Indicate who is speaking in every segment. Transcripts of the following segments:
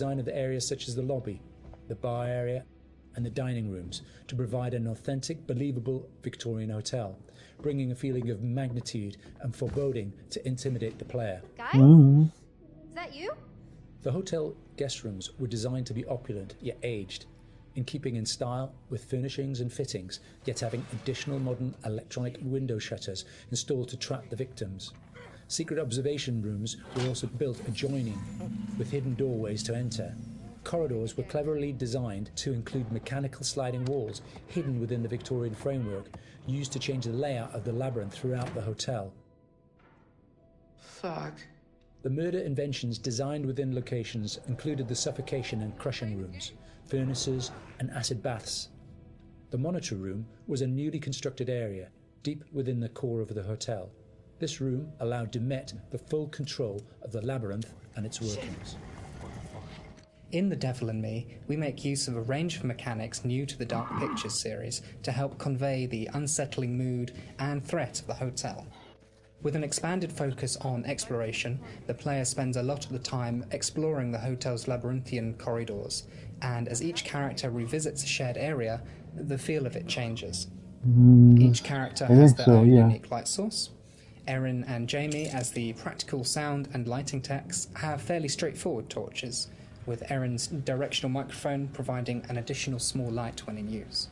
Speaker 1: design of the areas such as the lobby, the bar area, and the dining rooms to provide an authentic, believable Victorian hotel, bringing a feeling of magnitude and foreboding to intimidate the player.
Speaker 2: Guys? Is that you?
Speaker 1: The hotel guest rooms were designed to be opulent yet aged, in keeping in style with furnishings and fittings, yet having additional modern electronic window shutters installed to trap the victims. Secret observation rooms were also built adjoining, with hidden doorways to enter. Corridors were cleverly designed to include mechanical sliding walls hidden within the Victorian framework, used to change the layout of the labyrinth throughout the hotel.
Speaker 3: Fuck.
Speaker 1: The murder inventions designed within locations included the suffocation and crushing rooms, furnaces, and acid baths. The monitor room was a newly constructed area, deep within the core of the hotel. This room allowed Dumet the full control of the labyrinth and its workings.
Speaker 4: In The Devil and Me, we make use of a range of mechanics new to the Dark Pictures series to help convey the unsettling mood and threat of the hotel. With an expanded focus on exploration, the player spends a lot of the time exploring the hotel's labyrinthian corridors, and as each character revisits a shared area, the feel of it changes. Each character has their own unique light source. Erin and Jamie, as the practical sound and lighting techs, have fairly straightforward torches, with Erin's directional microphone providing an additional small light when in use.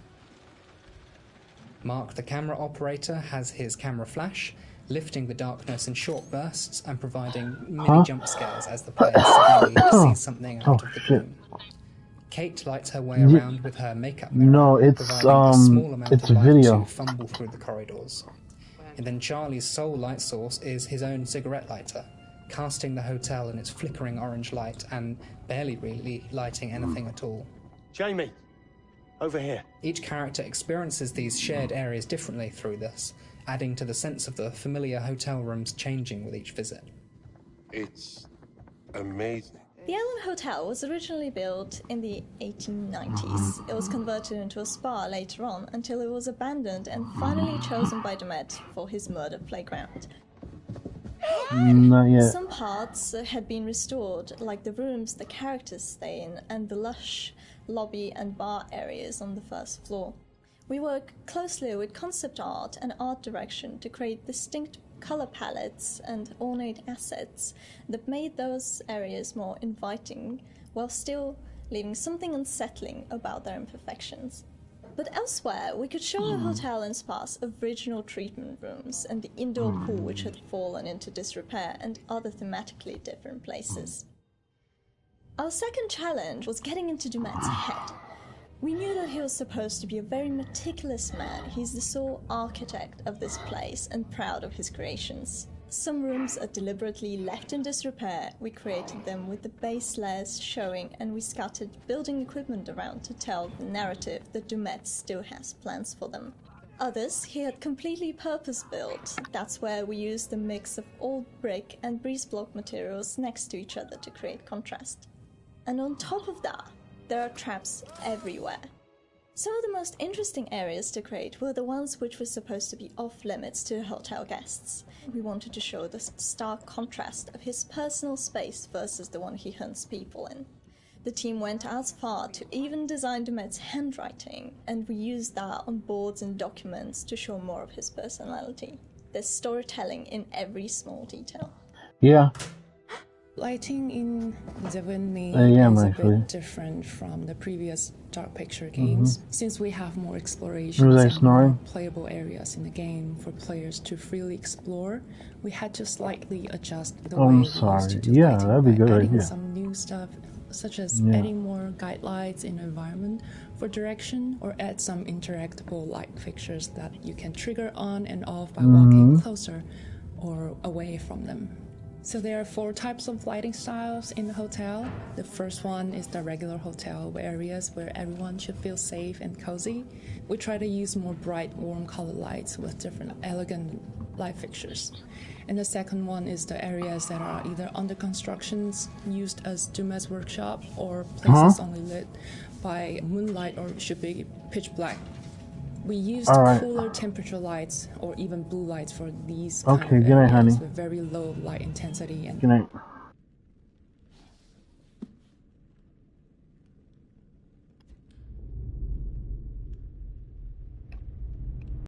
Speaker 4: Mark, the camera operator, has his camera flash, lifting the darkness in short bursts and providing mini jump scares as the player suddenly sees something out of the gloom. Kate lights her way around with her makeup mirror, providing a small amount of light to fumble through the corridors. And then Charlie's sole light source is his own cigarette lighter, casting the hotel in its flickering orange light and barely really lighting anything at all.
Speaker 5: Jamie, over here.
Speaker 4: Each character experiences these shared areas differently through this, adding to the sense of the familiar hotel rooms changing with each visit.
Speaker 3: It's amazing.
Speaker 6: The Island Hotel was originally built in the 1890s. It was converted into a spa later on until it was abandoned and finally chosen by Dumet for his murder playground.
Speaker 7: Not yet.
Speaker 6: Some parts had been restored, like the rooms the characters stay in and the lush lobby and bar areas on the first floor. We work closely with concept art and art direction to create distinct color palettes and ornate assets that made those areas more inviting while still leaving something unsettling about their imperfections. But elsewhere, we could show a hotel and spa's original treatment rooms and the indoor pool which had fallen into disrepair and other thematically different places. Our second challenge was getting into Dumet's head. We knew that he was supposed to be a very meticulous man. He's the sole architect of this place and proud of his creations. Some rooms are deliberately left in disrepair. We created them with the base layers showing, and we scattered building equipment around to tell the narrative that Dumet still has plans for them. Others he had completely purpose-built. That's where we used a mix of old brick and breeze block materials next to each other to create contrast. And on top of that, there are traps everywhere. Some of the most interesting areas to create were the ones which were supposed to be off-limits to hotel guests. We wanted to show the stark contrast of his personal space versus the one he hunts people in. The team went as far to even design Dumet's handwriting, and we used that on boards and documents to show more of his personality. There's storytelling in every small detail.
Speaker 7: Yeah.
Speaker 8: Lighting in Devil and Me
Speaker 7: is
Speaker 8: a bit different from the previous Dark Picture games, since we have more exploration and more playable areas in the game for players to freely explore. We had to slightly adjust the way we used to do lighting
Speaker 7: that'd be good,
Speaker 8: adding some new stuff, such as adding more guide lights in the environment for direction, or add some interactable light fixtures that you can trigger on and off by walking closer or away from them. So there are 4 types of lighting styles in the hotel. The first one is the regular hotel areas where everyone should feel safe and cozy. We try to use more bright, warm color lights with different elegant light fixtures. And the second one is the areas that are either under construction, used as Dumet's workshop, or places only lit by moonlight or should be pitch black. We used cooler temperature lights or even blue lights for these kind of areas with very low light intensity and